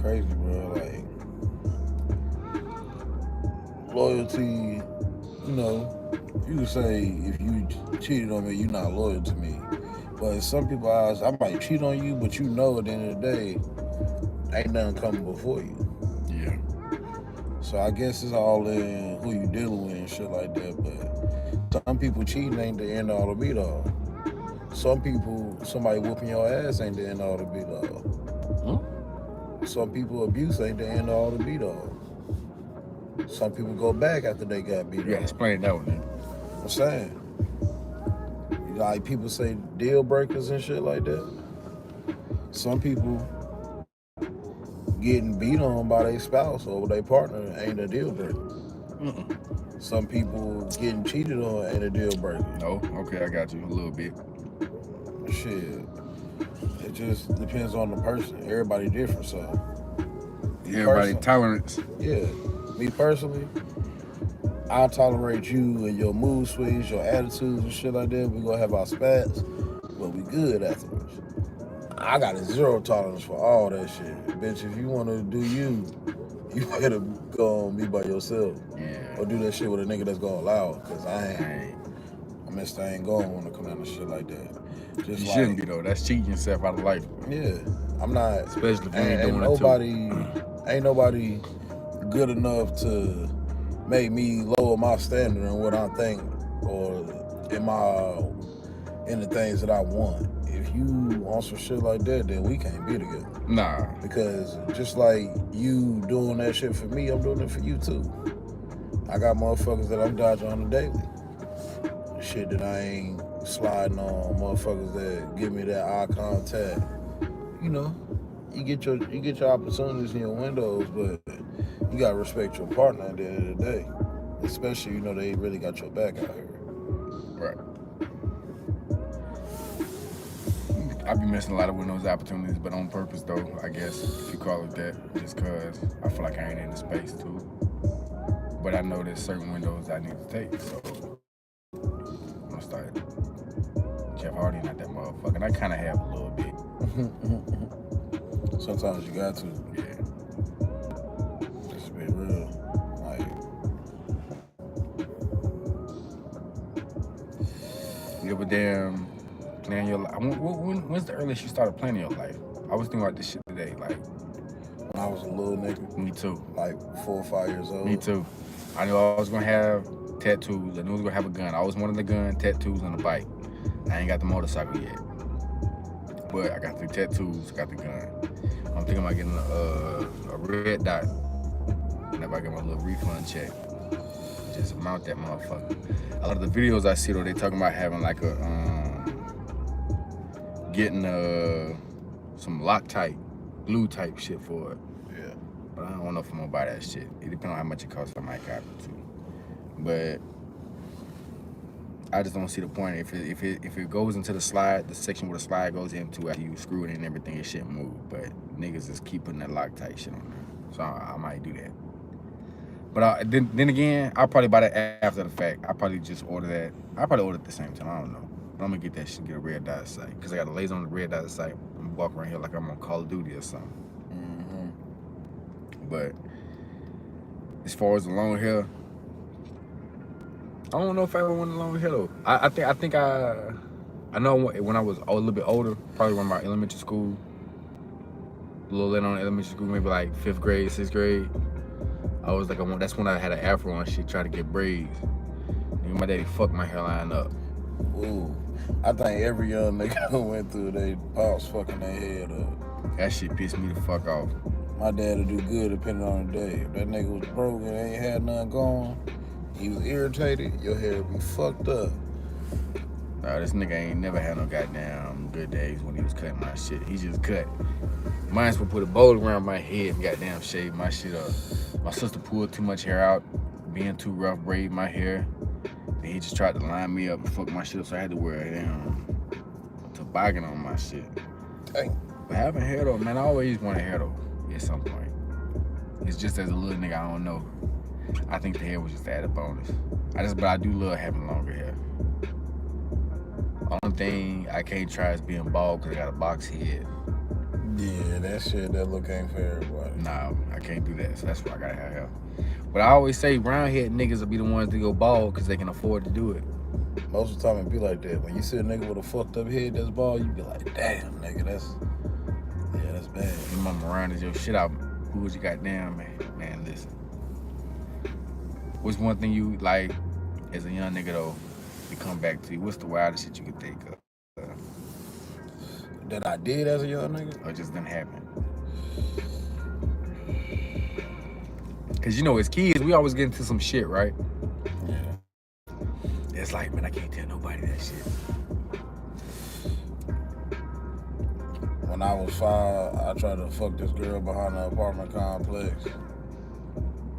crazy, bro. Like, loyalty, you know, you can say if you cheated on me, you're not loyal to me. But in some people's eyes, I might cheat on you, but you know at the end of the day, ain't nothing coming before you. Yeah. So I guess it's all in who you dealing with and shit like that. But some people cheating ain't the end all to be all. Some people, somebody whooping your ass ain't the end all to be all. Hmm? Some people abuse ain't the end all to be all. Some people go back after they got beat You gotta up. explain that one then. I'm saying, like people say deal breakers and shit like that. Some people getting beat on by their spouse or their partner ain't a deal breaker. Mm-mm. Some people getting cheated on ain't a deal breaker. No, okay, I got you a little bit. Shit, it just depends on the person. Everybody different, so me Everybody personally, tolerance. yeah. Me personally, I tolerate you and your mood swings, your attitudes and shit like that. We gonna have our spats, but we good afterwards. I got a zero tolerance for all that shit. Bitch, if you wanna do you, you better go on me by yourself. Yeah. Or do that shit with a nigga that's gonna allow it. Cause Hey, I missed I ain't going when it come down to shit like that. you Just shouldn't like, be though. That's cheating yourself out of life. yeah, I'm not, Especially if you ain't, ain't ain't doing it too. nobody good enough to make me lower my standard in what I think or in the things that I want. If you on some shit like that, then we can't be together. Nah. Because just like you doing that shit for me, I'm doing it for you too. I got motherfuckers that I'm dodging on the daily. Shit that I ain't sliding on. Motherfuckers that give me that eye contact. You know, you get your opportunities in your windows, but you gotta respect your partner at the end of the day. Especially, you know, they really got your back out here. Right. I be missing a lot of windows opportunities, but on purpose though, I guess, if you call it that, just cause I feel like I ain't in the space too. But I know there's certain windows I need to take, so I'm gonna start Jeff Hardy not that motherfucker. And I kinda have a little bit. Sometimes you got to. Yeah. Just be real. Like, You ever damn plan your life? When's the earliest you started planning your life? I was thinking about this shit today. Like, when I was a little nigga, me too. like 4 or 5 years old. Me too. I knew I was gonna have tattoos. I knew I was gonna have a gun. I always wanted the gun, tattoos, and a bike. I ain't got the motorcycle yet, but I got the tattoos, got the gun. I'm thinking about getting a red dot whenever I get my little refund check. Just mount that motherfucker. A lot of the videos I see though, they talking about having like getting some Loctite, glue type shit for it. Yeah. But I don't know if I'm gonna buy that shit. It depends on how much it costs. I might cop it too. But I just don't see the point. If it goes into the slide, the section where the slide goes into after you screw it in and everything, it shouldn't move. But niggas just keep putting that Loctite shit on there. So I might do that. But then again, I'll probably buy that after the fact. I'll probably just order that. I'll probably order it at the same time. I don't know. But I'm gonna get that shit and get a red dot sight. Because I got a laser on the red dot sight. I'm gonna walk around here like I'm on Call of Duty or something. Mm-hmm. But as far as the long hair, I don't know if I ever wanted long hair though. I know when I was a little bit older, probably when my elementary school, a little later on in elementary school, maybe like 5th grade, 6th grade. I was like, that's when I had an afro and shit, try to get braids. And my daddy fucked my hairline up. Ooh. I think every young nigga went through they pops fucking their head up. That shit pissed me the fuck off. My dad would do good depending on the day. If that nigga was broke and ain't had nothing going, he was irritated, your hair would be fucked up. Nah, this nigga ain't never had no goddamn good days when he was cutting my shit. He just cut. Mine's would put a bowl around my head and goddamn shave my shit up. My sister pulled too much hair out, being too rough, braid my hair. And he just tried to line me up and fuck my shit up, so I had to wear a damn toboggan on my shit. Dang. But having hair though, man, I always wanted hair though at some point. It's just as a little nigga, I don't know. I think the hair was just an added bonus. But I do love having longer hair. Only thing I can't try is being bald because I got a box head. Yeah, that shit, that look ain't for everybody. Nah, I can't do that. So that's why I gotta have help. But I always say round here niggas will be the ones that go bald because they can afford to do it. Most of the time it be like that. When you see a nigga with a fucked up head that's bald, you be like, damn, nigga, that's bad. Your mama rounded your shit out. Who was you goddamn, man? Man, listen. What's one thing you like as a young nigga though to come back to you? What's the wildest shit you could think of? That I did as a young nigga? Or just didn't happen? Cause you know, as kids, we always get into some shit, right? Yeah. It's like, man, I can't tell nobody that shit. When I was 5, I tried to fuck this girl behind the apartment complex.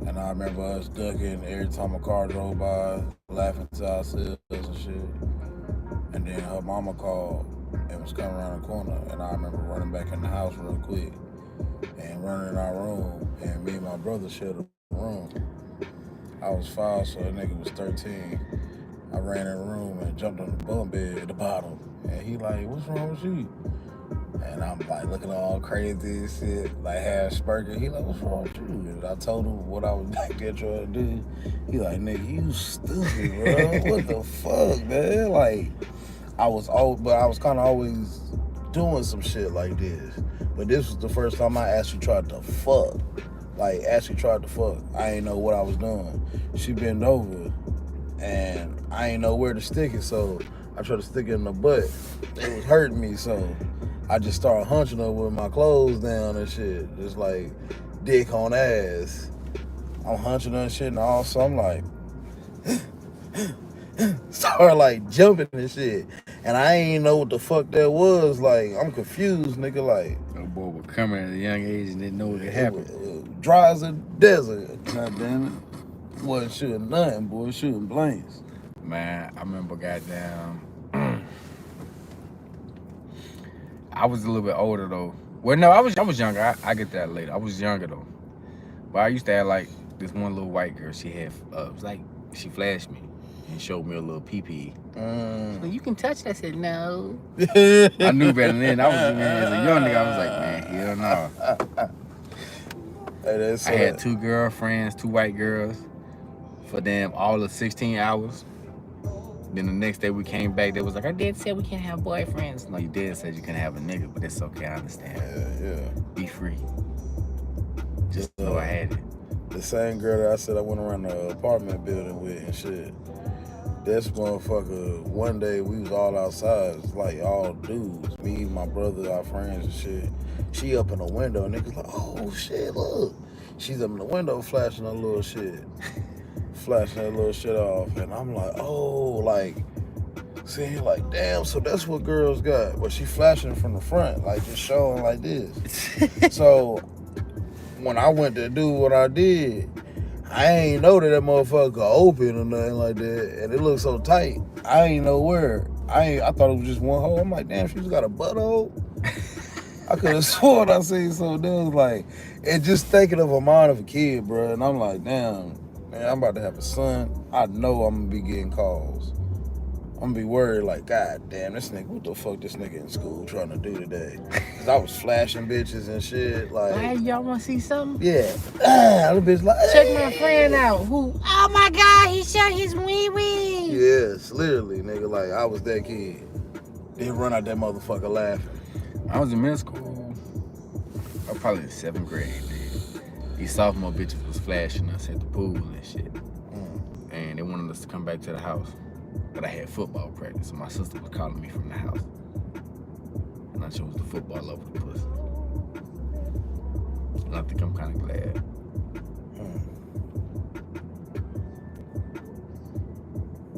And I remember us ducking every time a car drove by, laughing to ourselves and shit. And then her mama called and was coming around the corner. And I remember running back in the house real quick and running in our room. And me and my brother shared a room. I was 5, so that nigga was 13. I ran in the room and jumped on the bunk bed at the bottom. And he like, what's wrong with you? And I'm like looking all crazy and shit, like half smirking. He like, what's wrong with you? And I told him what I was back there trying to do. He like, nigga, you stupid, bro. What the fuck, man? Like, I was kind of always doing some shit like this. But this was the first time I actually tried to fuck. Like, actually tried to fuck. I ain't know what I was doing. She bent over, and I ain't know where to stick it, so I tried to stick it in the butt. It was hurting me, so I just started hunching her with my clothes down and shit. Just like dick on ass. I'm hunching her and shit, and all so I'm like, start like jumping and shit. And I ain't know what the fuck that was. Like, I'm confused, nigga. Like, That boy was coming at a young age and didn't know what could happen. it was dry as a desert. God damn it. Wasn't shooting nothing, boy. Shooting blanks. Man, I remember goddamn. I was a little bit older though. Well, no, I was younger. I get that later. I was younger though. But I used to have like this one little white girl. She had, it was like, she flashed me and showed me a little pee-pee. So you can touch that. I said, no. I knew better then. I was, man, as a young nigga, I was like, man, hell no. Hey, I had 2 girlfriends, 2 white girls, for them all of 16 hours. Then the next day we came back, they was like, I did say we can't have boyfriends. No, you did say you can't have a nigga, but it's okay, I understand. Yeah. Be free. Just so I had it. The same girl that I said I went around the apartment building with and shit. This motherfucker, one day we was all outside, it's like all dudes, me, my brother, our friends and shit. She up in the window and niggas like, oh shit, look. She's up in the window flashing her little shit. Flashing her little shit off. And I'm like, oh, like, see, like, damn, so that's what girls got. But she flashing from the front, like just showing like this. So when I went to do what I did, I ain't know that motherfucker could open or nothing like that. And it looked so tight. I ain't know where. I thought it was just one hole. I'm like, damn, she's got a butthole. I could have sworn I seen something. That was like, and just thinking of a mind of a kid, bro. And I'm like, damn, man, I'm about to have a son. I know I'm gonna be getting calls. I'm gonna be worried, like, God damn, this nigga, what the fuck this nigga in school trying to do today? Cause I was flashing bitches and shit, like. Hey, y'all wanna see something? Yeah. The bitch like, Check my friend out. Who? Oh my God, he shot his wee wee. Yes, literally, nigga, like, I was that kid. Then run out that motherfucker laughing. I was in middle school. I was probably in 7th grade, dude. These sophomore bitches was flashing us at the pool and shit. And they wanted us to come back to the house. But I had football practice, so my sister was calling me from the house. And I chose the football over the pussy. And I think I'm kind of glad.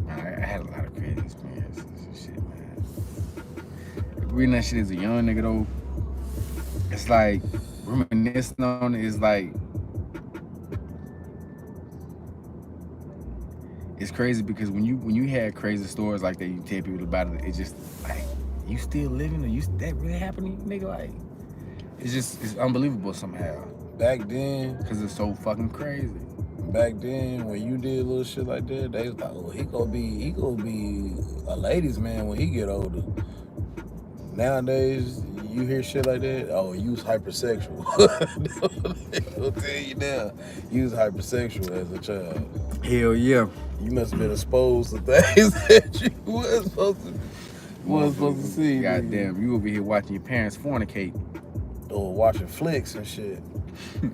I had a lot of crazy experiences and shit, man. Reading that shit as a young nigga though, it's like, reminiscing on it is like, it's crazy because when you had crazy stories like that, you tell people about it, it's just like, you still living, or that really happened to you, nigga? Like, it's unbelievable somehow. Back then, Cause it's so fucking crazy. Back then, when you did little shit like that, they was like, oh, he gonna be a ladies' man when he get older. Nowadays, you hear shit like that, oh, you was hypersexual. They'll tell you now, you was hypersexual as a child. Hell yeah. You must have been exposed to things that you wasn't supposed to see. Goddamn, you over here watching your parents fornicate. Or watching flicks and shit.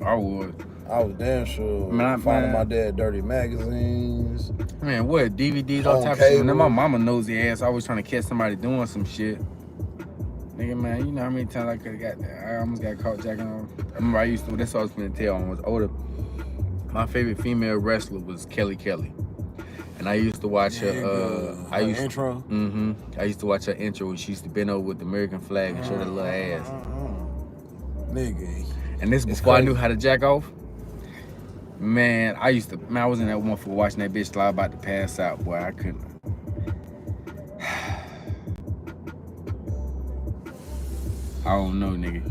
I was. I was damn sure Man, finding my dad dirty magazines. Man, what? DVDs, all On type of shit. cable. Then my mama nosy ass always trying to catch somebody doing some shit. Nigga, man, you know how many times I almost got caught jacking on. I remember that's what I was finna tell when I was older. My favorite female wrestler was Kelly. And I used to watch her, intro? Mm-hmm. I used to watch her intro when she used to bend over with the American flag and show that little ass. Nigga. And this before I knew how to jack off. Man, I was in that one for watching that bitch till I about to pass out. Boy, I couldn't. I don't know, nigga.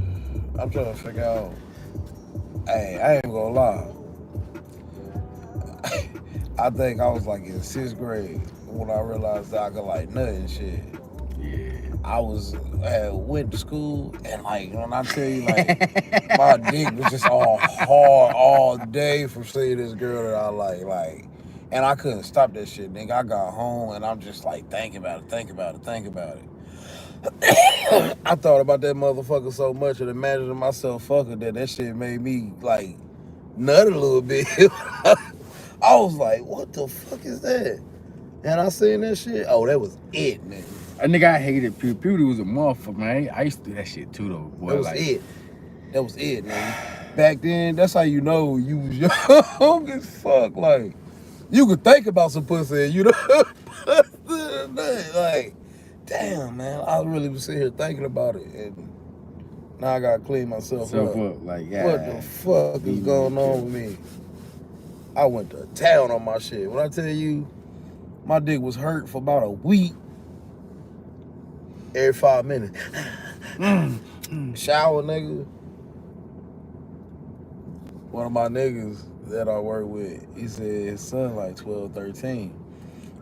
I'm trying to figure out. Hey, I ain't gonna lie. I think I was like in 6th grade when I realized that I could like nut and shit. Yeah. I went to school and like when I tell you like my dick was just all hard all day from seeing this girl that I like, and I couldn't stop that shit, nigga. I got home and I'm just like thinking about it. I thought about that motherfucker so much and imagining myself fucking that shit made me like nut a little bit. I was like, what the fuck is that? And I seen that shit. Oh, that was it, man. A nigga, I hated puberty. Puberty was a motherfucker, man. I used to do that shit too, though. Boy, That was it, man. Back then, that's how you know you was young as fuck. Like, you could think about some pussy and you know, like, damn, man. I really was sitting here thinking about it. And now I gotta clean myself up. Like, yeah. What the fuck is going on with me? I went to town on my shit. When I tell you, my dick was hurt for about a week. Every 5 minutes. Shower, nigga. One of my niggas that I work with, he said his son like 12, 13.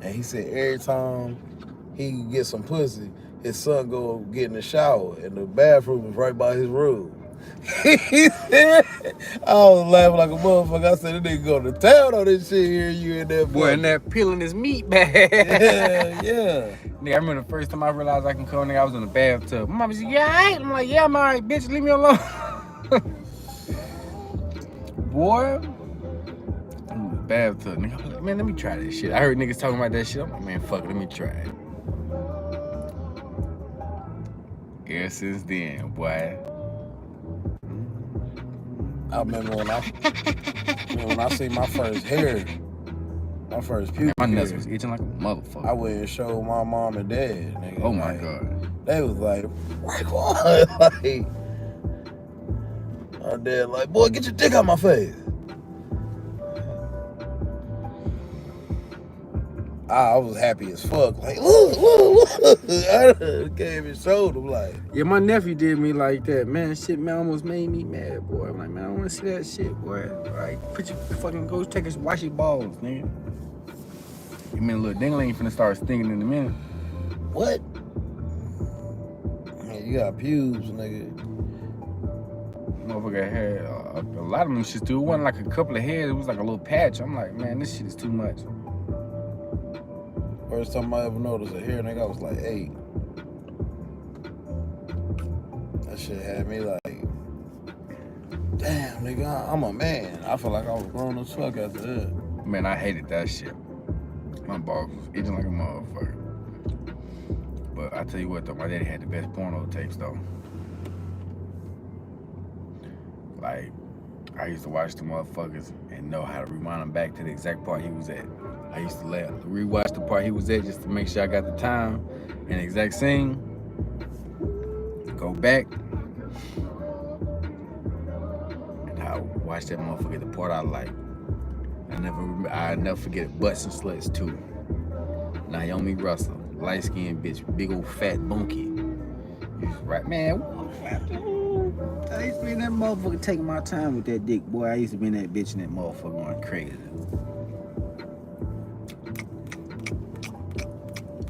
And he said every time he get some pussy, his son go get in the shower and the bathroom is right by his room. He said, I was laughing like a motherfucker. I said, that nigga go to town on this shit here, you in there. Boy, and that peeling his meat bag. Yeah. Nigga, I remember the first time I realized I can come, nigga, I was in the bathtub. My mama said, yeah, all right? I'm like, yeah, I'm all right, bitch, leave me alone. Boy, I'm in the bathtub, nigga. I was like, man, let me try this shit. I heard niggas talking about that shit. I'm like, man, fuck it, let me try it. Ever since then, boy. I remember when I seen my first hair, my first pubic My nuts hair, was itching like a motherfucker. I went and showed my mom and dad. Nigga. Oh my like, God. They was like what? Like, my dad like, boy, get your dick out my face. I was happy as fuck. Like, look. I came and showed him like. Yeah, my nephew did me like that. Man, shit, man, almost made me mad, boy. I'm like, man, I don't want to see that shit, boy. Like, put your fucking, go take a, wash your balls, nigga. You mean a little dingling finna start stinking in a minute. What? Man, you got pubes, nigga. Motherfucker had a lot of them shit too. It wasn't like a couple of hairs, it was like a little patch. I'm like, man, this shit is too much. First time I ever noticed a hair, nigga, I was like 8. That shit had me like, damn, nigga, I'm a man. I feel like I was grown as fuck after that. Man, I hated that shit. My balls was itching like a motherfucker. But I tell you what though, my daddy had the best porno tapes though. Like, I used to watch the motherfuckers and know how to rewind them back to the exact part he was at. I used to rewatch the part he was at just to make sure I got the time and the exact scene. Go back. And I watch that motherfucker the part I like. I never forget Butts and Sluts too. Naomi Russell, light skinned bitch, big old fat bunky. You was right, man. I used to be in that motherfucker taking my time with that dick, boy. I used to be in that bitch and that motherfucker going crazy.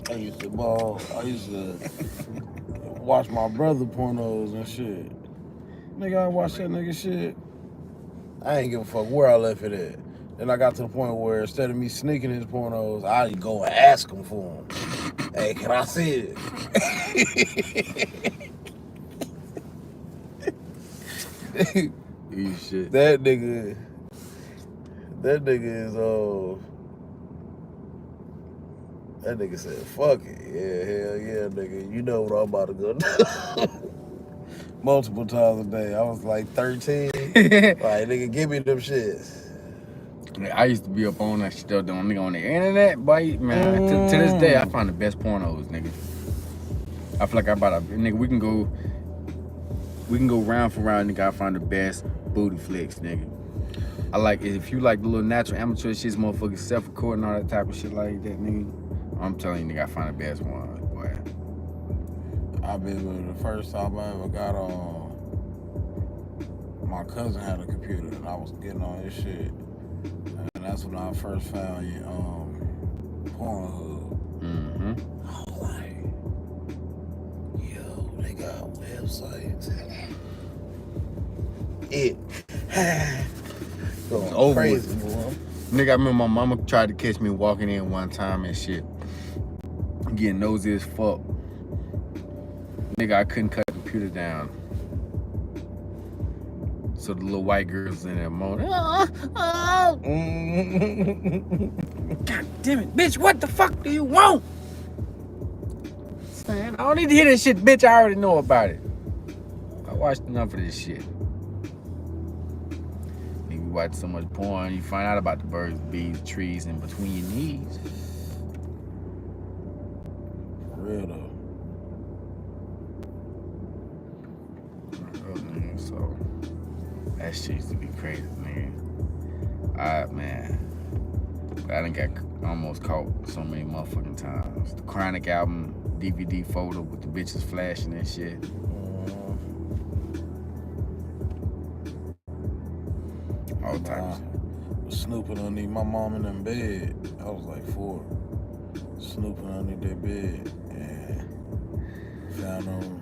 I used to ball. I used to watch my brother pornos and shit. Nigga, I watch that nigga shit. I ain't give a fuck where I left it at. Then I got to the point where instead of me sneaking his pornos, I go and ask him for them. Hey, can I see it? You shit. That nigga is that nigga said, fuck it. Yeah, hell yeah, nigga. You know what I'm about to go do. Multiple times a day. I was like 13. Like, nigga, give me them shits. I used to be up on that shit though, nigga, on the internet, boy, man. To this day, I find the best pornos, nigga. I feel like nigga, we can go round for round, nigga. I find the best booty flicks, nigga. I like it. If you like the little natural amateur shit, motherfuckers self-recording, all that type of shit like that, nigga. I'm telling you, nigga, I find the best one, boy. I been the first time I ever got on. My cousin had a computer and I was getting on his shit. And that's when I first found Pornhub. Mm-hmm. I was like, yo, they got websites. It going over crazy, boy. Nigga, I remember my mama tried to catch me walking in one time and shit. Getting nosy as fuck. Nigga, I couldn't cut the computer down. So the little white girls in there moaning. God damn it, bitch, what the fuck do you want? Man, I don't need to hear this shit, bitch. I already know about it. I watched enough of this shit. Nigga, you watch so much porn, you find out about the birds, bees, trees in between your knees. For real though. So that shit used to be crazy, man. Man, I done got almost caught so many motherfucking times. The Chronic album DVD folder with the bitches flashing and shit. All types. Snooping underneath my mom in them bed. I was like 4. Snooping underneath their bed and found them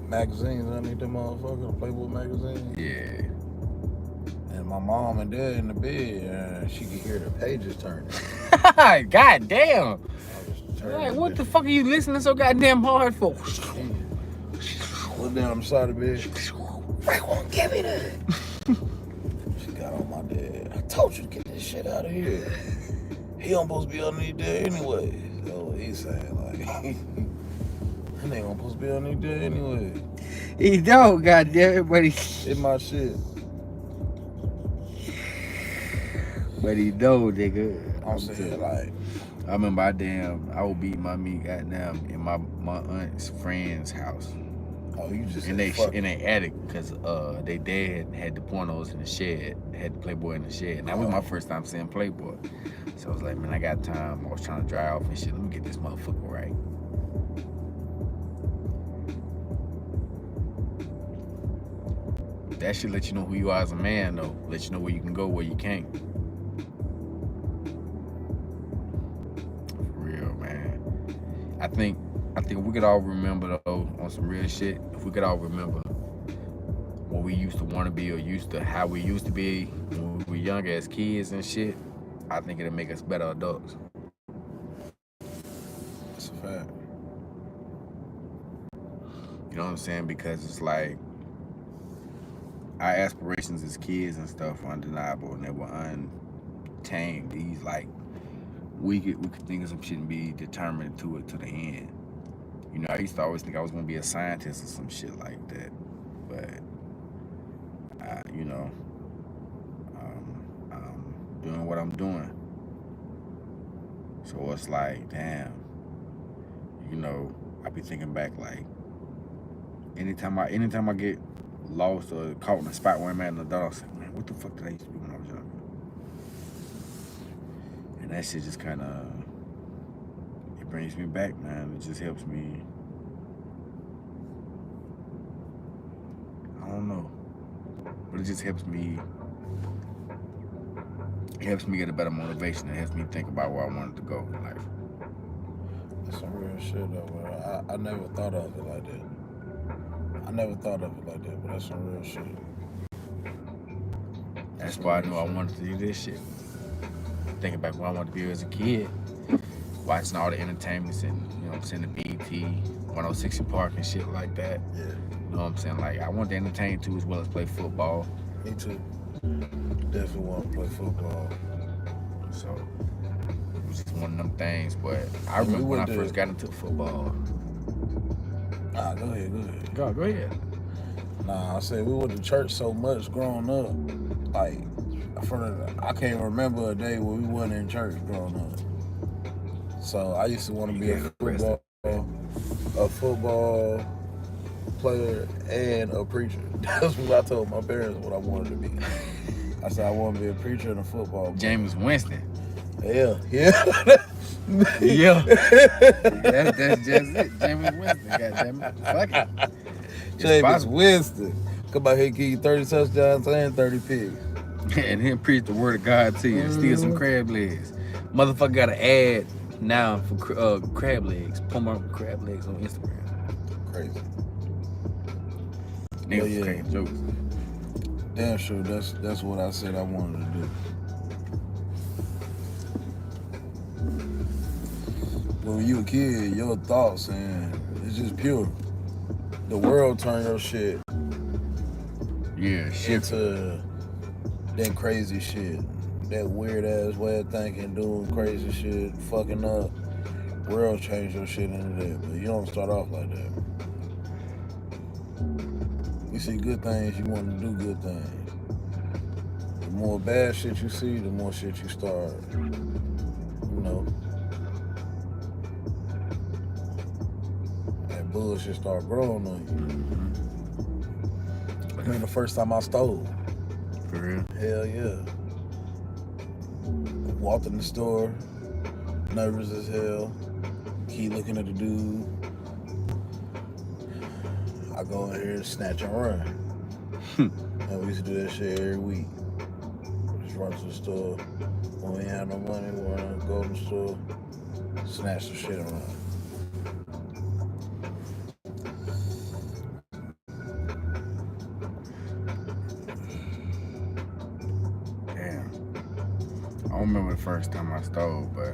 magazines underneath them motherfuckers, Playboy magazine. Yeah. And my mom and dad in the bed, and she could hear the pages turning. God damn. Like, what the fuck are you listening so goddamn hard for? Look down beside the bed. Frank won't give me that. She got on my dad. I told you to get this shit out of here. He don't supposed to be underneath there anyway. That's what he's saying. Like, he ain't gonna supposed to be underneath there anyway. He don't, goddamn it, but It's my shit. But he don't, nigga. I'm saying, like, I remember I would beat my meat goddamn in my aunt's friend's house. oh, you just In they attic, because they dad had the pornos in the shed, had the Playboy in the shed. And that was my first time seeing Playboy. So I was like, man, I got time. I was trying to dry off and shit. Let me get this motherfucker right. That should let you know who you are as a man, though. Let you know where you can go, where you can't. For real, man. I think we could all remember, though, on some real shit, if we could all remember what we used to want to be or how we used to be when we were younger as kids and shit, I think it'll make us better adults. That's a fact. You know what I'm saying? Because it's like, our aspirations as kids and stuff were undeniable and they were untamed. These, like, we could think of some shit and be determined to it to the end. You know, I used to always think I was gonna be a scientist or some shit like that, but you know, I'm doing what I'm doing. So it's like, damn, you know, I be thinking back, like, anytime I get lost or caught in a spot where I'm at in the dark, I was like, man, what the fuck did I used to do when I was young? And that shit just kind of, it brings me back, man. It just helps me, I don't know, but it just helps me get a better motivation. It helps me think about where I wanted to go in life. That's some real real shit though, bro. I never thought of it like that. But that's some real shit. That's why I knew I wanted to do this shit. Thinking back when I wanted to be as a kid, watching all the entertainments and, you know what I'm saying, the BT, 106 Park and shit like that. Yeah. You know what I'm saying? Like, I want to entertain too as well as play football. Me too. Definitely want to play football. So, it was just one of them things. But I remember when I first got into football. Nah, go ahead. Go ahead. Nah, I said we went to church so much growing up. Like, I can't remember a day where we wasn't in church growing up. So I used to want to be a football player and a preacher. That's what I told my parents what I wanted to be. I said I want to be a preacher and a football player. James Winston. Yeah. Yeah. That's just it. James Winston, goddammit. Fuck it. James Winston. Come out here and give you 30 touchdowns and 30 picks. And then preach the word of God to you and steal some crab legs. Motherfucker got an ad now for crab legs. Promote crab legs on Instagram. Crazy. Niggas cracking jokes. Damn sure that's what I said I wanted to do. When you a kid, your thoughts and it's just pure. The world turned your shit into that crazy shit. That weird ass way of thinking, doing crazy shit, fucking up. World changed your shit into that, but you don't start off like that. You see good things, you want to do good things. The more bad shit you see, the more shit you start, you know. That bullshit start growing on you. I mean, the first time I stole. For real? Hell yeah. Walked in the store, nervous as hell. Keep looking at the dude. I go in here, snatch and run. And we used to do that shit every week. Just run to the store. When we ain't had no money, we want to go to the store, snatch some shit and run. I don't remember the first time I stole, but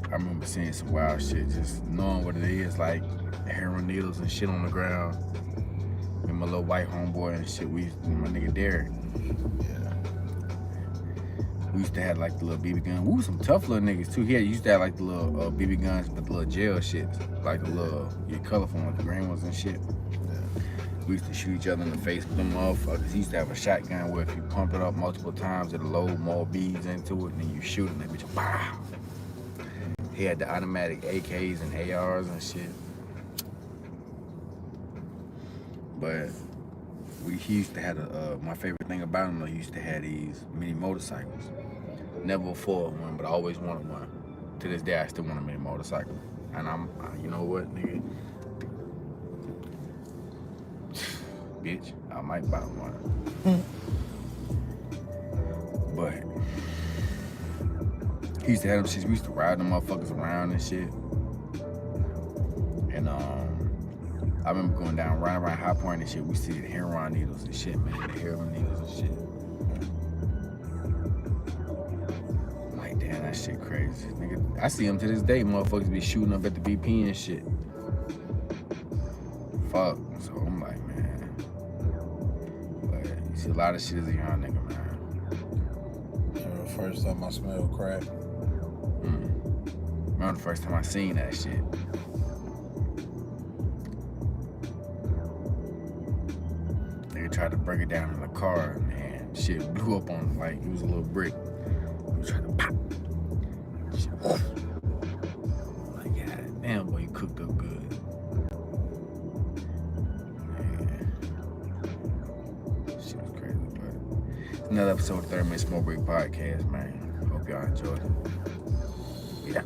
I remember seeing some wild shit, just knowing what it is, like heroin needles and shit on the ground. And my little white homeboy and shit, my nigga Derek. Yeah. We used to have like the little BB gun. We were some tough little niggas too. He used to have like the little BB guns, but the little gel shit, like the little colorful ones, the green ones and shit. We used to shoot each other in the face with them motherfuckers. He used to have a shotgun where if you pump it up multiple times, it'll load more beads into it, and then you shoot and that bitch, pow! He had the automatic AKs and ARs and shit. But he used to have my favorite thing about him though, he used to have these mini motorcycles. Never afforded one, but I always wanted one. To this day, I still want a mini motorcycle. And you know what, nigga? Bitch, I might buy one. But he used to have them shit. We used to ride them motherfuckers around and shit. And I remember going down, riding around High Point and shit. We see the heroin needles and shit, man. The heroin needles and shit. I'm like, damn, that shit crazy. Nigga, I see them to this day. Motherfuckers be shooting up at the BP and shit. Fuck. So I'm like, man. You see a lot of shit as a young nigga, man. Remember the first time I smelled crack? Remember the first time I seen that shit? Nigga tried to break it down in the car, and shit blew up on him like it was a little brick. He was trying to pop. Shit. Like, god damn, boy, you cooked up good. Another episode of 30 Minute Smoke Break Podcast, man. Hope y'all enjoyed it. Yeah.